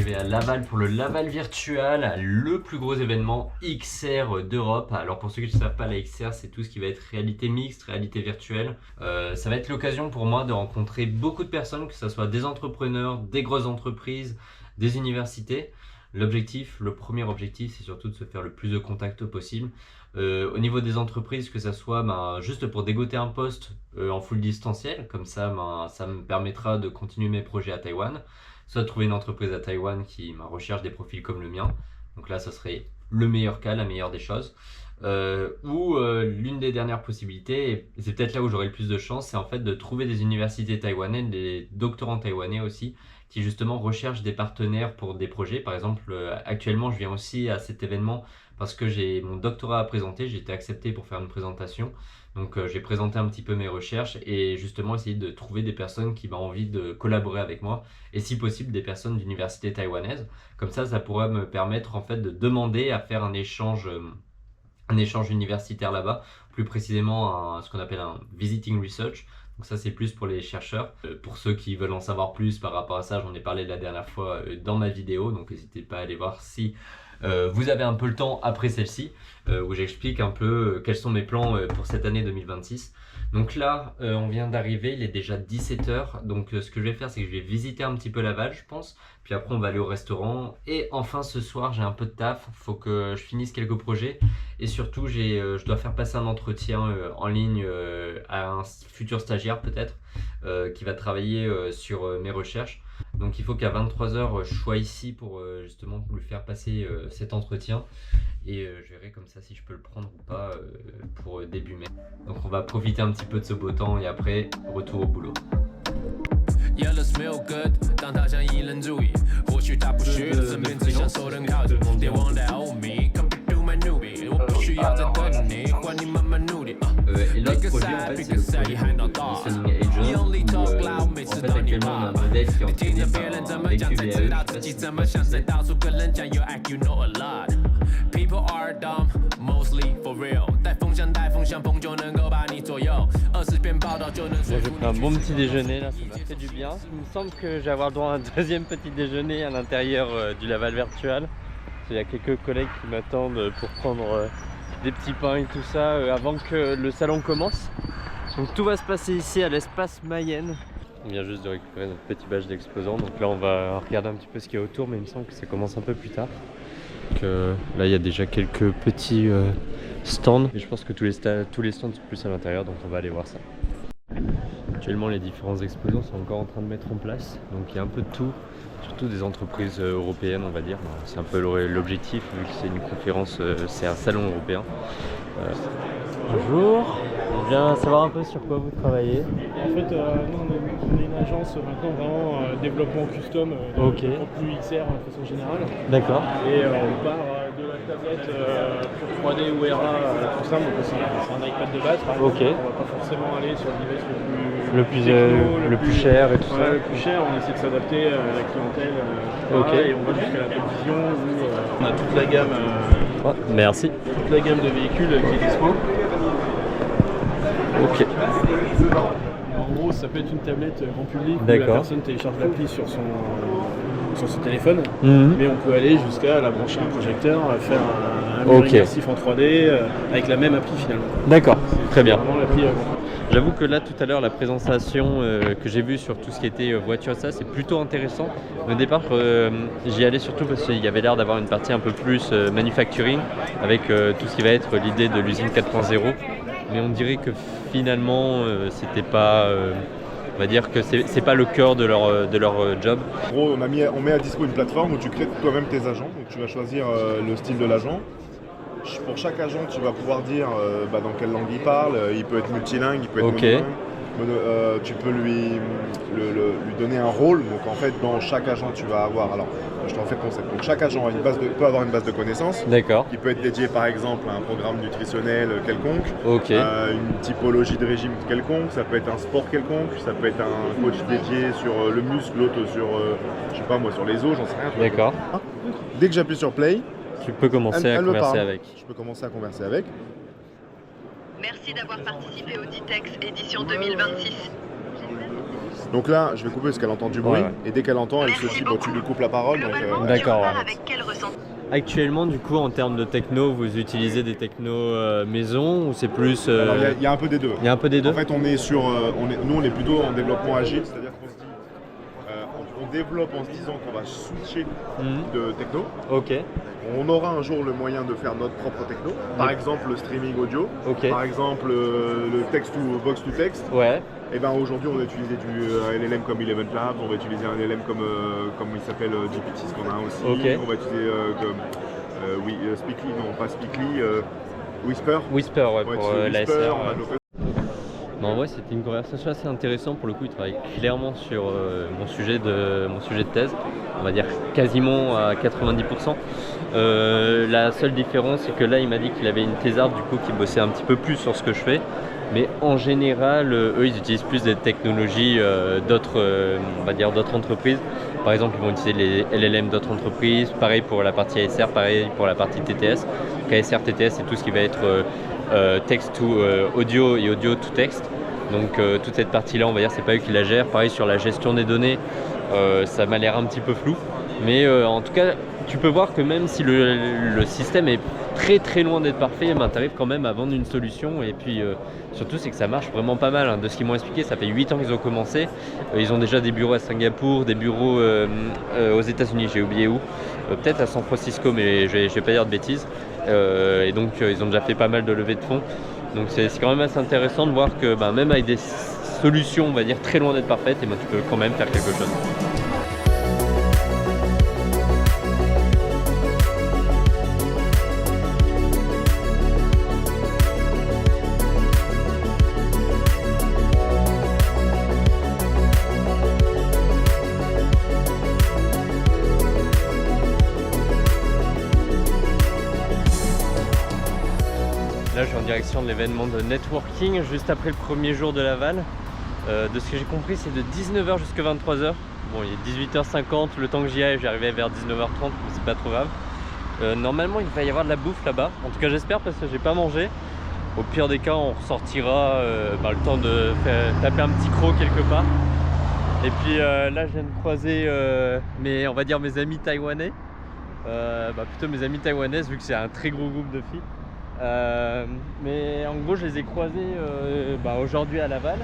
retrouver à Laval pour le Laval Virtual, le plus gros événement XR d'Europe. Alors pour ceux qui ne savent pas, la XR c'est tout ce qui va être réalité mixte, réalité virtuelle. Ça va être l'occasion pour moi de rencontrer beaucoup de personnes, que ce soit des entrepreneurs, des grosses entreprises, des universités. Le premier objectif, c'est surtout de se faire le plus de contacts possible. Au niveau des entreprises, que ça soit juste pour dégoter un poste en full distanciel, comme ça, ça me permettra de continuer mes projets à Taïwan, soit de trouver une entreprise à Taïwan qui recherche des profils comme le mien. Donc là, ça serait le meilleur cas, la meilleure des choses. L'une des dernières possibilités, et c'est peut-être là où j'aurai le plus de chance, c'est en fait de trouver des universités taïwanaises, des doctorants taïwanais aussi, qui justement recherchent des partenaires pour des projets. Par exemple, actuellement, je viens aussi à cet événement parce que j'ai mon doctorat à présenter, j'ai été accepté pour faire une présentation. Donc j'ai présenté un petit peu mes recherches et justement essayer de trouver des personnes qui ont envie de collaborer avec moi et si possible des personnes d'université taïwanaise. Comme ça pourrait me permettre en fait de demander à faire un échange universitaire là-bas, plus précisément ce qu'on appelle un visiting research. Donc ça c'est plus pour les chercheurs. Pour ceux qui veulent en savoir plus par rapport à ça, j'en ai parlé la dernière fois dans ma vidéo, donc n'hésitez pas à aller voir si vous avez un peu le temps après celle-ci, où j'explique un peu quels sont mes plans pour cette année 2026. Donc là, on vient d'arriver, il est déjà 17h, donc ce que je vais faire, c'est que je vais visiter un petit peu Laval, je pense, puis après on va aller au restaurant, et enfin ce soir, j'ai un peu de taf, faut que je finisse quelques projets, et surtout, je dois faire passer un entretien en ligne à un futur stagiaire peut-être, qui va travailler sur mes recherches. Donc il faut qu'à 23h, je sois ici pour justement lui faire passer cet entretien. Et je verrai comme ça si je peux le prendre ou pas pour début mai. Donc on va profiter un petit peu de ce beau temps et après, retour au boulot. Et l'autre projet en fait c'est le projet de Listening Agent où en fait actuellement on a un modèle qui est entraîné par un VQVAE, je sais pas si J'ai pris un bon petit déjeuner là, ça m'a fait du bien. Il me semble que je vais avoir droit à un deuxième petit déjeuner à l'intérieur du Laval Virtual. Il y a quelques collègues qui m'attendent pour prendre des petits pains et tout ça avant que le salon commence. Donc tout va se passer ici à l'espace Mayenne. On vient juste de récupérer notre petit badge d'exposant, donc là on va regarder un petit peu ce qu'il y a autour, mais il me semble que ça commence un peu plus tard. Donc, là il y a déjà quelques petits stands, et je pense que tous les stands sont plus à l'intérieur, donc on va aller voir ça. Actuellement les différents exposants sont encore en train de mettre en place, donc il y a un peu de tout, surtout des entreprises européennes on va dire. C'est un peu l'objectif vu que c'est une conférence, c'est un salon européen. Bonjour, je viens savoir un peu sur quoi vous travaillez. En fait, nous on est une agence maintenant vraiment développement custom de contenu XR de façon générale. D'accord. Et on part de la tablette pour 3D ou RA tout simple, donc c'est un iPad de base par exemple. On va pas forcément aller sur le device le plus cher et tout ça. Le plus cher, on essaie de s'adapter à la clientèle, et on va jusqu'à la télévision où on a toute la gamme. Merci. Toute la gamme de véhicules qui est dispo. Ok. En gros, ça peut être une tablette grand public où la personne télécharge l'appli sur son téléphone, mais on peut aller jusqu'à la brancher un projecteur, faire un mur immersif en 3D avec la même appli finalement. D'accord, très bien. L'appli, j'avoue que là tout à l'heure la présentation que j'ai vue sur tout ce qui était voiture, ça c'est plutôt intéressant. Au départ j'y allais surtout parce qu'il y avait l'air d'avoir une partie un peu plus manufacturing avec tout ce qui va être l'idée de l'usine 4.0. Mais on dirait que finalement c'était pas, on va dire que c'est pas le cœur de leur job. En gros on met à dispo une plateforme où tu crées toi-même tes agents, donc tu vas choisir le style de l'agent. Pour chaque agent tu vas pouvoir dire dans quelle langue il parle, il peut être multilingue, il peut être monolingue. Tu peux lui donner un rôle, donc en fait dans chaque agent tu vas avoir, alors je t'en fais le concept, donc chaque agent peut avoir une base de connaissances qui peut être dédiée par exemple à un programme nutritionnel quelconque, une typologie de régime quelconque, ça peut être un sport quelconque, ça peut être un coach dédié sur le muscle, l'autre sur, je sais pas moi, sur les os, j'en sais rien. D'accord. Dès que j'appuie sur play, tu peux commencer à converser avec. Je peux commencer à converser avec. Merci d'avoir participé au Ditex édition 2026. Donc là, je vais couper parce qu'elle entend du bruit. Ouais. Et dès qu'elle entend, elle se dit, bon, tu lui coupes la parole. Donc, D'accord. Actuellement, du coup, en termes de techno, vous utilisez des technos maison ou c'est plus... Alors, il y a un peu des deux. Il y a un peu des deux. En fait, on est sur, nous, on est plutôt en développement agile, c'est-à-dire qu'on se dit, on développe en se disant qu'on va switcher de techno. Ok. On aura un jour le moyen de faire notre propre techno. Par exemple, le streaming audio. Ok. Par exemple, le text ou box to text. Ouais. Et ben aujourd'hui, on va utiliser du LLM comme Eleven Labs. On va utiliser un LLM comme il s'appelle GPT, ce qu'on a aussi. Ok. On va utiliser Speakly, non pas Speakly, Whisper. Whisper, ouais, On va pour utiliser Whisper, l'ASR. on a Ouais. l'open- En vrai, c'était une conversation assez intéressante. Pour le coup, il travaille clairement sur mon sujet de thèse. On va dire quasiment à 90%. La seule différence, c'est que là, il m'a dit qu'il avait une thésarde du coup qui bossait un petit peu plus sur ce que je fais. Mais en général, eux, ils utilisent plus des technologies d'autres entreprises. Par exemple, ils vont utiliser les LLM d'autres entreprises. Pareil pour la partie ASR, pareil pour la partie TTS. Donc, ASR, TTS, c'est tout ce qui va être texte to audio et audio to texte. Donc toute cette partie-là, on va dire, c'est pas eux qui la gèrent. Pareil sur la gestion des données, ça m'a l'air un petit peu flou. Mais en tout cas, tu peux voir que même si le système est très très loin d'être parfait, ben, tu arrives quand même à vendre une solution. Et puis surtout, c'est que ça marche vraiment pas mal. Hein. De ce qu'ils m'ont expliqué, ça fait 8 ans qu'ils ont commencé. Ils ont déjà des bureaux à Singapour, des bureaux aux États-Unis, j'ai oublié où. Peut-être à San Francisco, mais je vais pas dire de bêtises. Et donc, ils ont déjà fait pas mal de levées de fonds. Donc, c'est quand même assez intéressant de voir que même avec des solutions, on va dire, très loin d'être parfaites, et tu peux quand même faire quelque chose. Là, je suis en direction de l'événement de networking juste après le premier jour de Laval. De ce que j'ai compris, c'est de 19h jusqu'à 23h. Bon, il est 18h50, le temps que j'y aille, j'arrivais vers 19h30, mais c'est pas trop grave. Normalement, il va y avoir de la bouffe là-bas. En tout cas, j'espère parce que j'ai pas mangé. Au pire des cas, on ressortira le temps de taper un petit croc quelque part. Et puis là, je viens de croiser mes amis taïwanais. Plutôt mes amies taïwanaises, vu que c'est un très gros groupe de filles. Mais en gros, je les ai croisés aujourd'hui à Laval.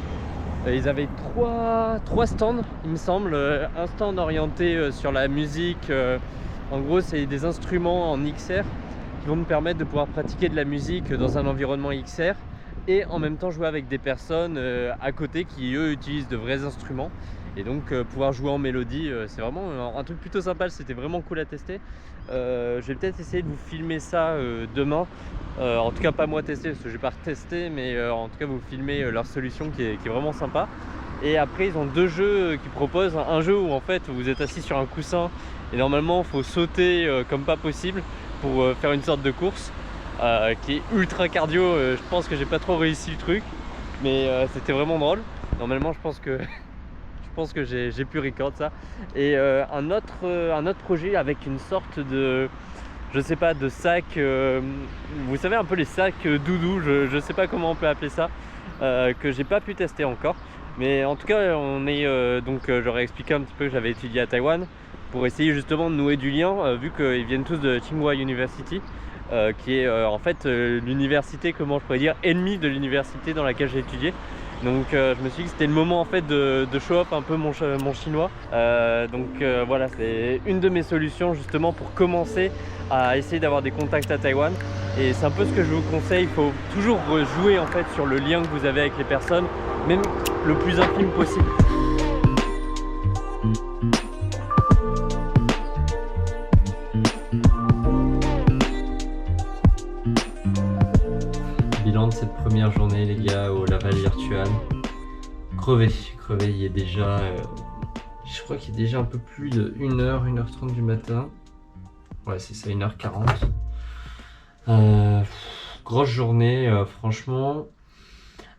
Ils avaient trois stands, il me semble. Un stand orienté sur la musique. En gros, c'est des instruments en XR qui vont me permettre de pouvoir pratiquer de la musique dans un environnement XR et en même temps jouer avec des personnes à côté qui, eux, utilisent de vrais instruments. Et donc pouvoir jouer en mélodie, c'est vraiment un truc plutôt sympa, c'était vraiment cool à tester. Je vais peut-être essayer de vous filmer ça demain. En tout cas pas moi tester parce que je vais pas retester, mais en tout cas vous filmer leur solution qui est vraiment sympa. Et après ils ont deux jeux qu'ils proposent. Un jeu où en fait vous êtes assis sur un coussin et normalement il faut sauter comme pas possible pour faire une sorte de course qui est ultra cardio. Je pense que j'ai pas trop réussi le truc, mais c'était vraiment drôle. Normalement je pense que j'ai pu record ça. Et un autre projet avec une sorte de, je sais pas, de sac, vous savez un peu les sacs doudou, je sais pas comment on peut appeler ça, que j'ai pas pu tester encore. Mais en tout cas, on est j'aurais expliqué un petit peu que j'avais étudié à Taïwan pour essayer justement de nouer du lien, vu qu'ils viennent tous de Tsinghua University, qui est en fait l'université, comment je pourrais dire, ennemie de l'université dans laquelle j'ai étudié. Donc je me suis dit que c'était le moment en fait de show off un peu mon chinois. Voilà, c'est une de mes solutions justement pour commencer à essayer d'avoir des contacts à Taïwan. Et c'est un peu ce que je vous conseille, il faut toujours jouer en fait sur le lien que vous avez avec les personnes, même le plus infime possible. Bilan de cette première journée les gars au Laval Virtual. Crevé, il est déjà, je crois qu'il est déjà un peu plus de 1h, 1h30 du matin. Ouais c'est ça, 1h40. Grosse journée, franchement.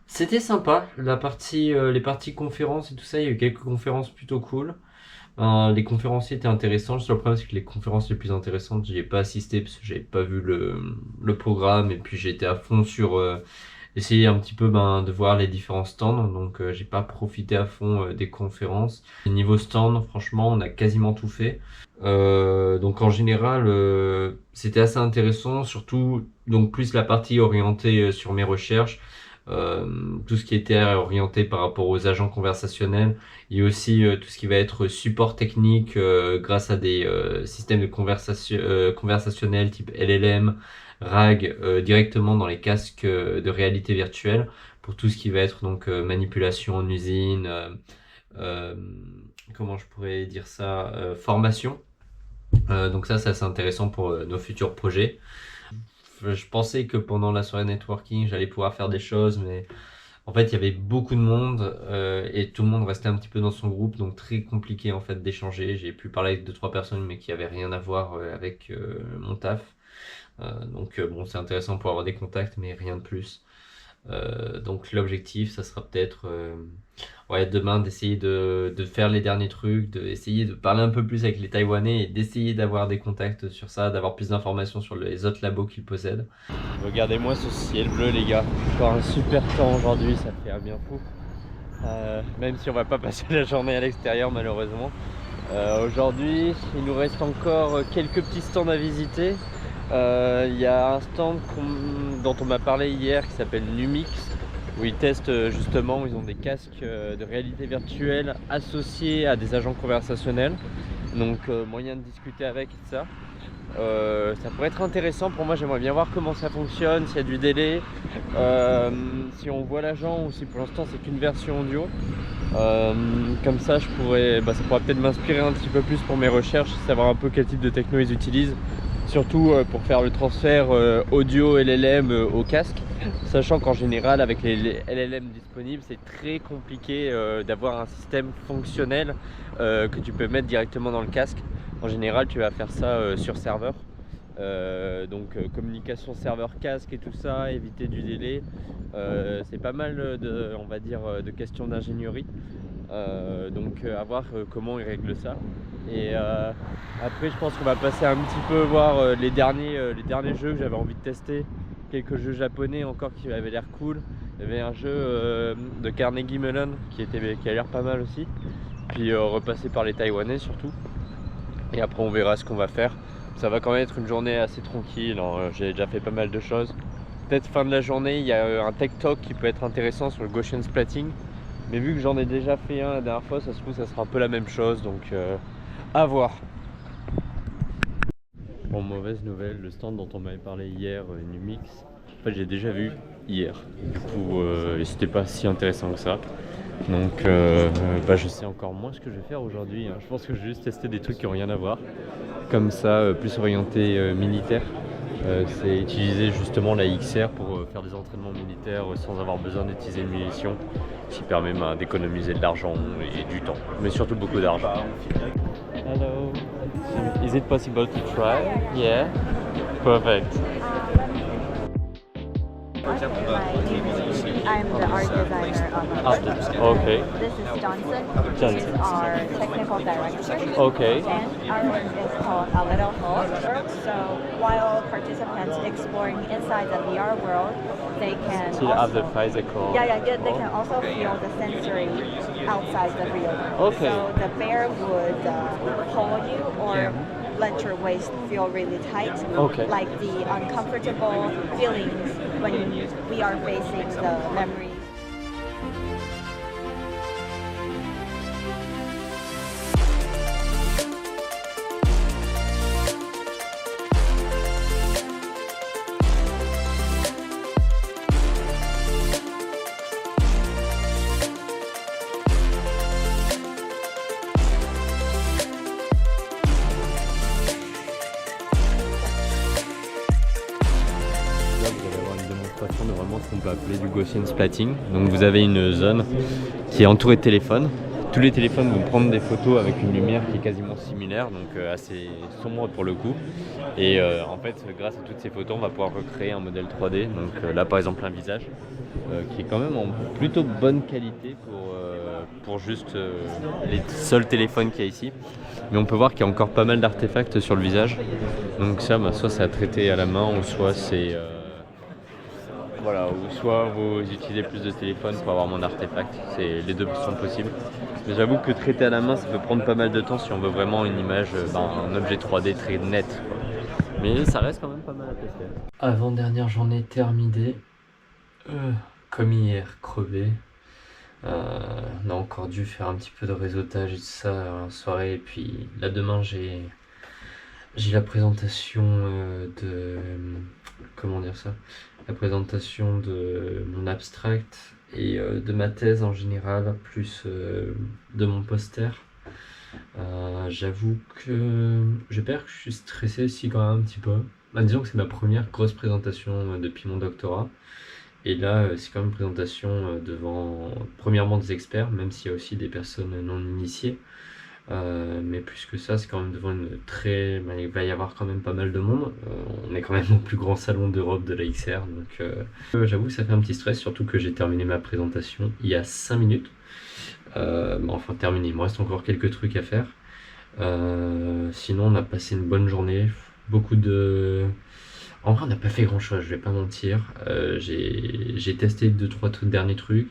C'était sympa, les parties conférences et tout ça, il y a eu quelques conférences plutôt cool. Les conférenciers étaient intéressants, le seul problème c'est que les conférences les plus intéressantes, j'y ai pas assisté parce que j'avais pas vu le programme et puis j'ai été à fond sur essayer un petit peu de voir les différents stands. Donc j'ai pas profité à fond des conférences. Niveau stand, franchement, on a quasiment tout fait. Donc en général, c'était assez intéressant, surtout donc plus la partie orientée sur mes recherches. Tout ce qui était orienté par rapport aux agents conversationnels et aussi tout ce qui va être support technique grâce à des systèmes de conversationnels type LLM, RAG directement dans les casques de réalité virtuelle pour tout ce qui va être donc manipulation en usine, comment je pourrais dire ça, formation. Donc ça c'est assez intéressant pour nos futurs projets. Je pensais que pendant la soirée networking, j'allais pouvoir faire des choses, mais en fait, il y avait beaucoup de monde et tout le monde restait un petit peu dans son groupe, donc très compliqué en fait d'échanger. J'ai pu parler avec 2-3 personnes, mais qui avaient rien à voir avec mon taf. Donc bon, c'est intéressant pour avoir des contacts, mais rien de plus. Donc l'objectif, ça sera peut-être demain d'essayer de faire les derniers trucs, d'essayer de parler un peu plus avec les Taïwanais et d'essayer d'avoir des contacts sur ça, d'avoir plus d'informations sur les autres labos qu'ils possèdent. Regardez-moi ce ciel bleu les gars, encore un super temps aujourd'hui, ça fait un bien fou. Même si on va pas passer la journée à l'extérieur malheureusement. Aujourd'hui, il nous reste encore quelques petits stands à visiter. Il y a un stand dont on m'a parlé hier qui s'appelle Numix, où ils testent justement, ils ont des casques de réalité virtuelle associés à des agents conversationnels, donc moyen de discuter avec et tout ça. Ça pourrait être intéressant pour moi, j'aimerais bien voir comment ça fonctionne, s'il y a du délai, si on voit l'agent ou si pour l'instant c'est qu'une version audio. Comme ça ça pourrait peut-être m'inspirer un petit peu plus pour mes recherches, savoir un peu quel type de techno ils utilisent. Surtout pour faire le transfert audio LLM au casque, sachant qu'en général avec les LLM disponibles c'est très compliqué d'avoir un système fonctionnel que tu peux mettre directement dans le casque. En général tu vas faire ça sur serveur, donc communication serveur casque et tout ça, éviter du délai, c'est pas mal de questions d'ingénierie. Donc à voir comment ils règlent ça. Et après je pense qu'on va passer un petit peu voir les derniers jeux que j'avais envie de tester, quelques jeux japonais encore qui avaient l'air cool. Il y avait un jeu de Carnegie Mellon qui a l'air pas mal aussi, puis repasser par les Taïwanais surtout, et après on verra ce qu'on va faire. Ça va quand même être une journée assez tranquille, hein. J'ai déjà fait pas mal de choses. Peut-être fin de la journée il y a un tech talk qui peut être intéressant sur le Gaussian splatting, mais vu que j'en ai déjà fait un la dernière fois, ça se trouve ça sera un peu la même chose, donc à voir. Bon, mauvaise nouvelle, le stand dont on m'avait parlé hier, Numix, en fait j'ai déjà vu hier, du coup c'était pas si intéressant que ça. Donc je sais encore moins ce que je vais faire aujourd'hui, hein. Je pense que je vais juste tester des trucs qui n'ont rien à voir, comme ça, plus orienté militaire. C'est utiliser justement la XR pour faire des entraînements militaires sans avoir besoin d'utiliser une munition, qui permet d'économiser de l'argent et du temps, mais surtout beaucoup d'argent. Hello, is it possible to try? Yeah, perfect. I'm the art designer of the Okay. This is Johnson. Johnson. He's our technical director. Okay. And our room is called A Little Hole. So while participants exploring inside the VR world, they can So you have the physical. they can also feel the sensory outside the real world. Okay. So the bear would hold you or let your waist feel really tight. Okay. Like the uncomfortable feelings when we are facing the memories. Normalement ce qu'on peut appeler du Gaussian splatting. Donc vous avez une zone qui est entourée de téléphones. Tous les téléphones vont prendre des photos avec une lumière qui est quasiment similaire, donc assez sombre pour le coup. Et en fait, grâce à toutes ces photos, on va pouvoir recréer un modèle 3D. Donc là par exemple un visage qui est quand même en plutôt bonne qualité pour juste les seuls téléphones qu'il y a ici. Mais on peut voir qu'il y a encore pas mal d'artefacts sur le visage. Donc ça, soit c'est à traiter à la main, ou soit c'est voilà, ou soit vous utilisez plus de téléphone pour avoir mon artefact, les deux sont possibles. Mais j'avoue que traiter à la main ça peut prendre pas mal de temps si on veut vraiment une image, un objet 3D très net, quoi. Mais ça reste quand même pas mal à tester. Avant-dernière journée terminée, comme hier, crevé. On a encore dû faire un petit peu de réseautage et tout ça en soirée, et puis là demain j'ai la présentation comment dire ça, la présentation de mon abstract et de ma thèse en général, plus de mon poster. J'avoue que je suis stressé aussi quand même un petit peu. Disons que c'est ma première grosse présentation depuis mon doctorat. Et là, c'est quand même une présentation devant, premièrement, des experts, même s'il y a aussi des personnes non initiées. Mais plus que ça, c'est quand même devant il va y avoir quand même pas mal de monde. On est quand même au plus grand salon d'Europe de la XR. Donc j'avoue que ça fait un petit stress, surtout que j'ai terminé ma présentation il y a 5 minutes. Enfin terminé, il me reste encore quelques trucs à faire. Sinon, on a passé une bonne journée. En vrai, on n'a pas fait grand chose, je vais pas mentir. J'ai testé 2-3 derniers trucs.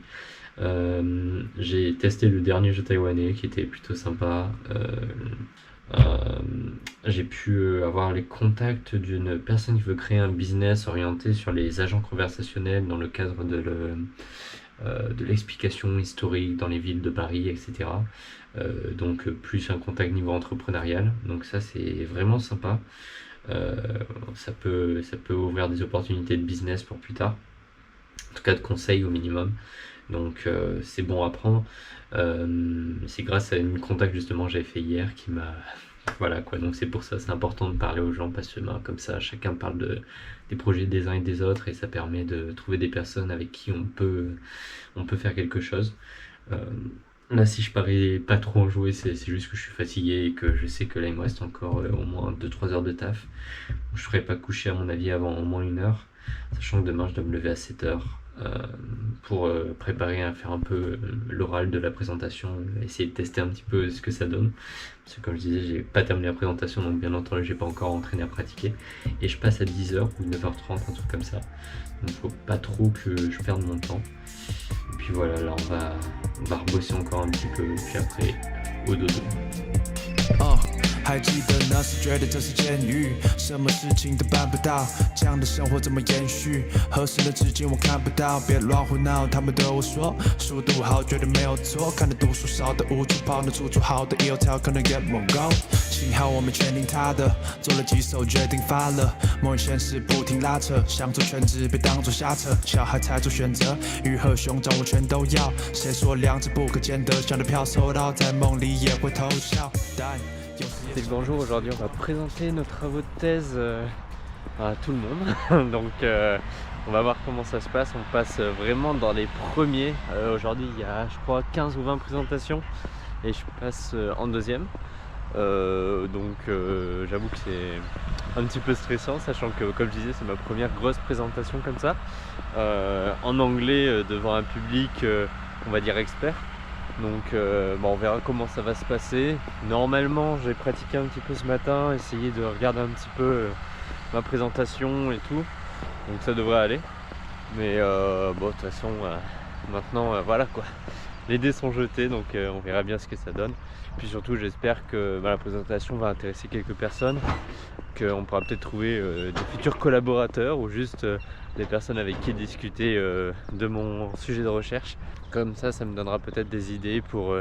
J'ai testé le dernier jeu taïwanais qui était plutôt sympa. J'ai pu avoir les contacts d'une personne qui veut créer un business orienté sur les agents conversationnels dans le cadre de l'explication historique dans les villes de Paris, etc. Donc plus un contact niveau entrepreneurial. Donc ça, c'est vraiment sympa. Ça peut ouvrir des opportunités de business pour plus tard, en tout cas de conseils au minimum. Donc c'est bon à prendre. C'est grâce à une contact justement que j'avais fait hier qui m'a voilà quoi. Donc c'est pour ça, c'est important de parler aux gens parce que comme ça chacun parle des projets des uns et des autres, et ça permet de trouver des personnes avec qui on peut faire quelque chose. Là, si je parais pas trop enjoué, c'est juste que je suis fatigué et que je sais que là il me reste encore au moins 2-3 heures de taf. Je ne ferai pas coucher à mon avis avant au moins 1 heure, sachant que demain je dois me lever à 7 heures pour préparer à faire un peu l'oral de la présentation, essayer de tester un petit peu ce que ça donne. Parce que comme je disais, j'ai pas terminé la présentation, donc bien entendu j'ai pas encore entraîné à pratiquer. Et je passe à 10h ou 9h30, un truc comme ça. Donc faut pas trop que je perde mon temps. Et puis voilà, là on va rebosser encore un petit peu, puis après au dodo. 还记得那时觉得这是监狱，什么事情都办不到，这样的生活怎么延续？合适的资金我看不到，别乱胡闹，他们对我说，书读好绝对没有错，看着读书少的无处跑，能处处好的有条可能 get more gold。幸好我们全听他的，做了几首决定发了，某人现实不停拉扯，想做全职别当作瞎扯，小孩才做选择，鱼和熊掌我全都要，谁说两者不可兼得？想着飘收到，在梦里也会偷笑。C'est le grand jour, aujourd'hui on va présenter nos travaux de thèse à tout le monde. Donc on va voir comment ça se passe, on passe vraiment dans les premiers. Aujourd'hui il y a je crois 15 ou 20 présentations et je passe en deuxième. Donc j'avoue que c'est un petit peu stressant, sachant que comme je disais c'est ma première grosse présentation comme ça. En anglais devant un public on va dire expert. Donc on verra comment ça va se passer. Normalement j'ai pratiqué un petit peu ce matin, essayé de regarder un petit peu ma présentation et tout. Donc ça devrait aller. Mais bon de toute façon maintenant voilà quoi. Les dés sont jetés, donc on verra bien ce que ça donne. Puis surtout j'espère que la présentation va intéresser quelques personnes, qu'on pourra peut-être trouver des futurs collaborateurs ou juste des personnes avec qui discuter de mon sujet de recherche. Comme ça me donnera peut-être des idées pour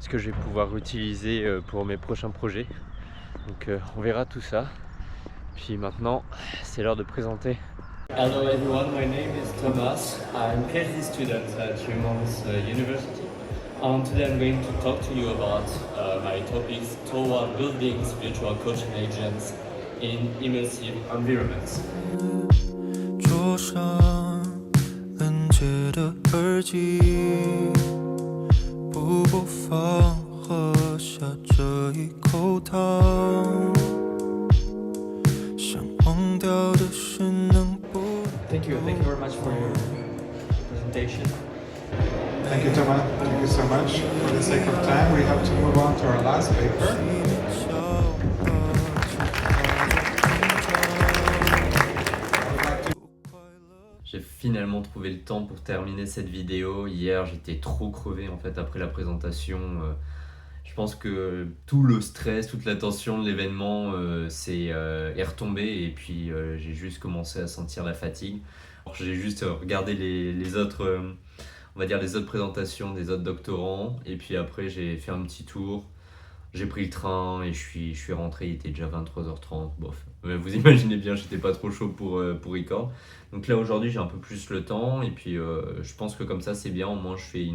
ce que je vais pouvoir utiliser pour mes prochains projets. Donc on verra tout ça. Puis maintenant c'est l'heure de présenter. Hello everyone, my name is Thomas. I'm PhD student at Humans University. Today I'm going to talk to you about my topics toward building spiritual coaching agents in immersive environments. 桌上恩切的耳机，不播放喝下这一口汤，想忘掉的是能不。Thank you very much for your presentation. Thank you, Thomas. Thank you so much. For the sake of time, we have to move on to our last paper. J'ai finalement trouvé le temps pour terminer cette vidéo. Hier, j'étais trop crevé en fait après la présentation. Je pense que tout le stress, toute la tension de l'événement est retombé et puis j'ai juste commencé à sentir la fatigue. Alors, j'ai juste regardé les autres, on va dire les autres présentations des autres doctorants et puis après j'ai fait un petit tour. J'ai pris le train et je suis rentré, il était déjà 23h30, bof. Vous imaginez bien, j'étais pas trop chaud pour record. Donc là aujourd'hui j'ai un peu plus le temps et puis je pense que comme ça c'est bien, au moins je fais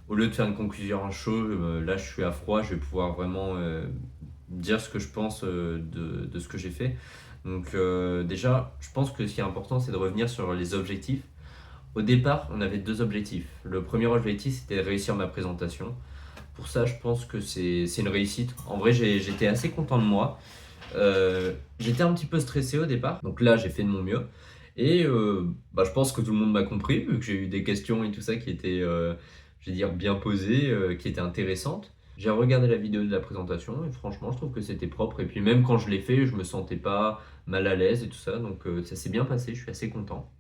au lieu de faire une conclusion à chaud, là je suis à froid, je vais pouvoir vraiment dire ce que je pense de ce que j'ai fait. Donc déjà, je pense que ce qui est important c'est de revenir sur les objectifs. Au départ, on avait 2 objectifs. Le premier objectif c'était de réussir ma présentation. Pour ça, je pense que c'est une réussite. En vrai, j'étais assez content de moi. J'étais un petit peu stressé au départ. Donc là, j'ai fait de mon mieux. Et je pense que tout le monde m'a compris, vu que j'ai eu des questions et tout ça qui étaient, je vais dire, bien posées, qui étaient intéressantes. J'ai regardé la vidéo de la présentation et franchement, je trouve que c'était propre. Et puis même quand je l'ai fait, je me sentais pas mal à l'aise et tout ça. Donc ça s'est bien passé, je suis assez content.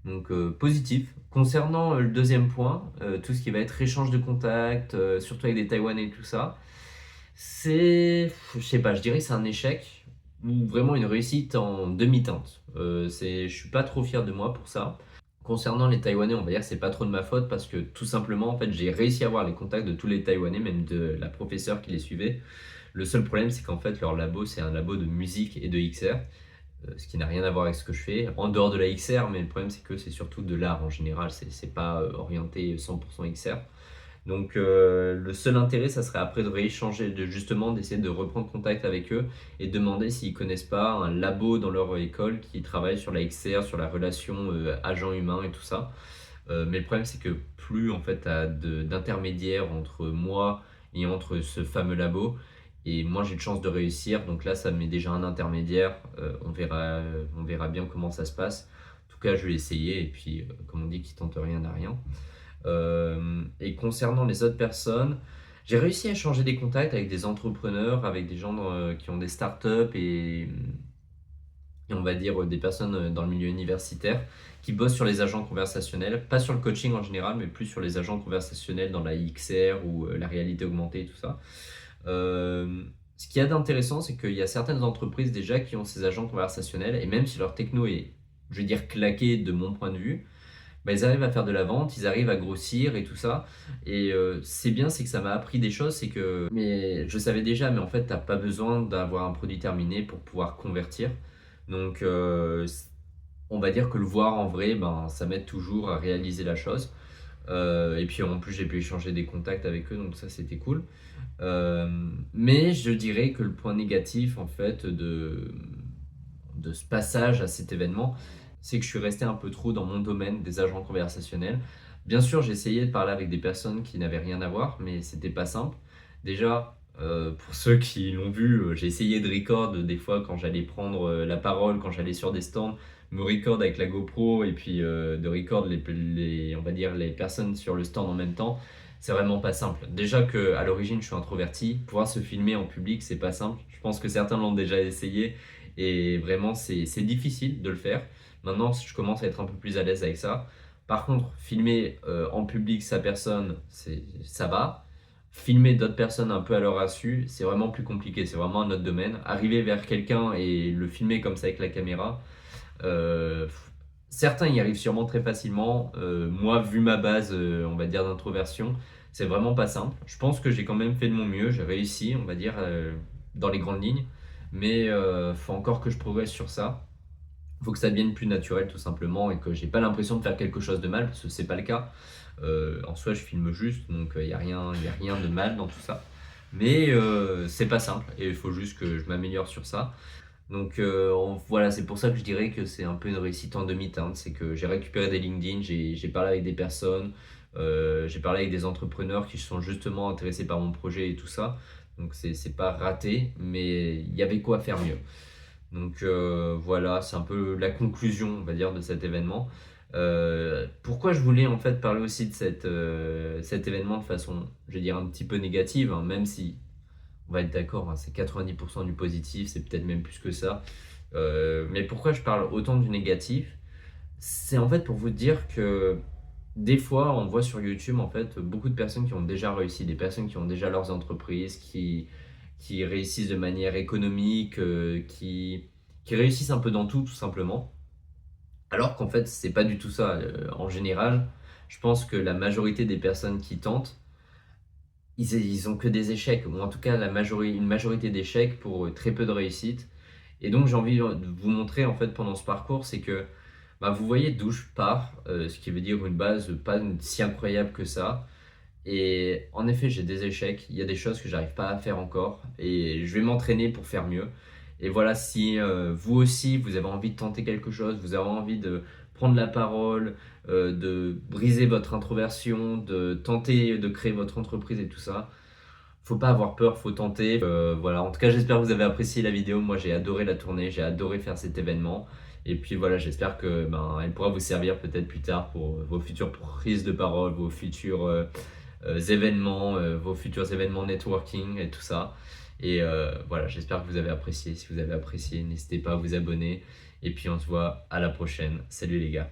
Donc positif. Concernant le deuxième point, tout ce qui va être échange de contacts, surtout avec des Taïwanais et tout ça, je sais pas, je dirais que c'est un échec ou vraiment une réussite en demi-teinte. Je suis pas trop fier de moi pour ça. Concernant les Taïwanais, on va dire que c'est pas trop de ma faute parce que tout simplement, en fait, j'ai réussi à avoir les contacts de tous les Taïwanais, même de la professeure qui les suivait. Le seul problème, c'est qu'en fait, leur labo, c'est un labo de musique et de XR. Ce qui n'a rien à voir avec ce que je fais, en dehors de la XR, mais le problème c'est que c'est surtout de l'art en général, c'est pas orienté 100% XR. Donc le seul intérêt, ça serait après de rééchanger, d'essayer de reprendre contact avec eux et demander s'ils connaissent pas un labo dans leur école qui travaille sur la XR, sur la relation agent humain et tout ça. Mais le problème c'est que plus en fait t'as d'intermédiaires entre moi et entre ce fameux labo, et moi j'ai de chance de réussir, donc là ça me met déjà un intermédiaire, on verra bien comment ça se passe. En tout cas je vais essayer et puis comme on dit qui tente rien n'a rien. Et concernant les autres personnes, j'ai réussi à échanger des contacts avec des entrepreneurs, avec des gens qui ont des startups et on va dire des personnes dans le milieu universitaire qui bossent sur les agents conversationnels, pas sur le coaching en général, mais plus sur les agents conversationnels dans la XR ou la réalité augmentée et tout ça. Ce qu'il y a d'intéressant, c'est qu'il y a certaines entreprises déjà qui ont ces agents conversationnels et même si leur techno est, je vais dire, claqué de mon point de vue, ils arrivent à faire de la vente, ils arrivent à grossir et tout ça. Et c'est bien, c'est que ça m'a appris des choses, c'est que mais je savais déjà, mais en fait, t'as pas besoin d'avoir un produit terminé pour pouvoir convertir. Donc, on va dire que le voir en vrai, ça m'aide toujours à réaliser la chose. Et puis en plus, j'ai pu échanger des contacts avec eux, donc ça, c'était cool. Mais je dirais que le point négatif en fait de ce passage à cet événement, c'est que je suis resté un peu trop dans mon domaine des agents conversationnels. Bien sûr, j'ai essayé de parler avec des personnes qui n'avaient rien à voir, mais c'était pas simple. Déjà, pour ceux qui l'ont vu, j'ai essayé de record des fois quand j'allais prendre la parole, quand j'allais sur des stands, me record avec la GoPro et puis de record on va dire les personnes sur le stand en même temps. C'est vraiment pas simple. Déjà qu'à l'origine, je suis introverti. Pouvoir se filmer en public, c'est pas simple. Je pense que certains l'ont déjà essayé et vraiment, c'est difficile de le faire. Maintenant, je commence à être un peu plus à l'aise avec ça. Par contre, filmer en public sa personne, ça va. Filmer d'autres personnes un peu à leur insu, c'est vraiment plus compliqué. C'est vraiment un autre domaine. Arriver vers quelqu'un et le filmer comme ça avec la caméra, certains y arrivent sûrement très facilement. Moi, vu ma base, on va dire, d'introversion, c'est vraiment pas simple. Je pense que j'ai quand même fait de mon mieux. J'ai réussi, on va dire, dans les grandes lignes. Mais faut encore que je progresse sur ça. Faut que ça devienne plus naturel tout simplement et que j'ai pas l'impression de faire quelque chose de mal parce que c'est pas le cas. En soi, je filme juste, donc il y a rien de mal dans tout ça. Mais c'est pas simple et il faut juste que je m'améliore sur ça. Donc voilà, c'est pour ça que je dirais que c'est un peu une réussite en demi-teinte. C'est que j'ai récupéré des LinkedIn, j'ai parlé avec des personnes, j'ai parlé avec des entrepreneurs qui sont justement intéressés par mon projet et tout ça. Donc c'est pas raté, mais il y avait quoi faire mieux. Donc voilà, c'est un peu la conclusion, on va dire, de cet événement. Pourquoi je voulais en fait parler aussi de cet événement de façon, je vais dire, un petit peu négative, hein, même si on va être d'accord, hein, c'est 90% du positif, c'est peut-être même plus que ça. Mais pourquoi je parle autant du négatif ? c'est en fait pour vous dire que des fois, on voit sur YouTube en fait beaucoup de personnes qui ont déjà réussi, des personnes qui ont déjà leurs entreprises, qui réussissent de manière économique, qui réussissent un peu dans tout simplement. Alors qu'en fait, c'est pas du tout ça. En général, je pense que la majorité des personnes qui tentent, ils ont que des échecs, ou en tout cas une majorité d'échecs pour très peu de réussite. Et donc j'ai envie de vous montrer en fait pendant ce parcours, c'est que bah, vous voyez d'où je pars, ce qui veut dire une base pas si incroyable que ça. Et en effet, j'ai des échecs, il y a des choses que j'arrive pas à faire encore, et je vais m'entraîner pour faire mieux. Et voilà, si vous aussi, vous avez envie de tenter quelque chose, vous avez envie de prendre la parole, de briser votre introversion, de tenter de créer votre entreprise et tout ça, faut pas avoir peur, faut tenter. Voilà, en tout cas, j'espère que vous avez apprécié la vidéo. Moi, j'ai adoré la tournée, j'ai adoré faire cet événement. Et puis voilà, j'espère que elle pourra vous servir peut-être plus tard pour vos futures prises de parole, vos futurs événements, vos futurs événements networking et tout ça. Et voilà, j'espère que vous avez apprécié. Si vous avez apprécié, n'hésitez pas à vous abonner. Et puis on se voit à la prochaine. Salut les gars.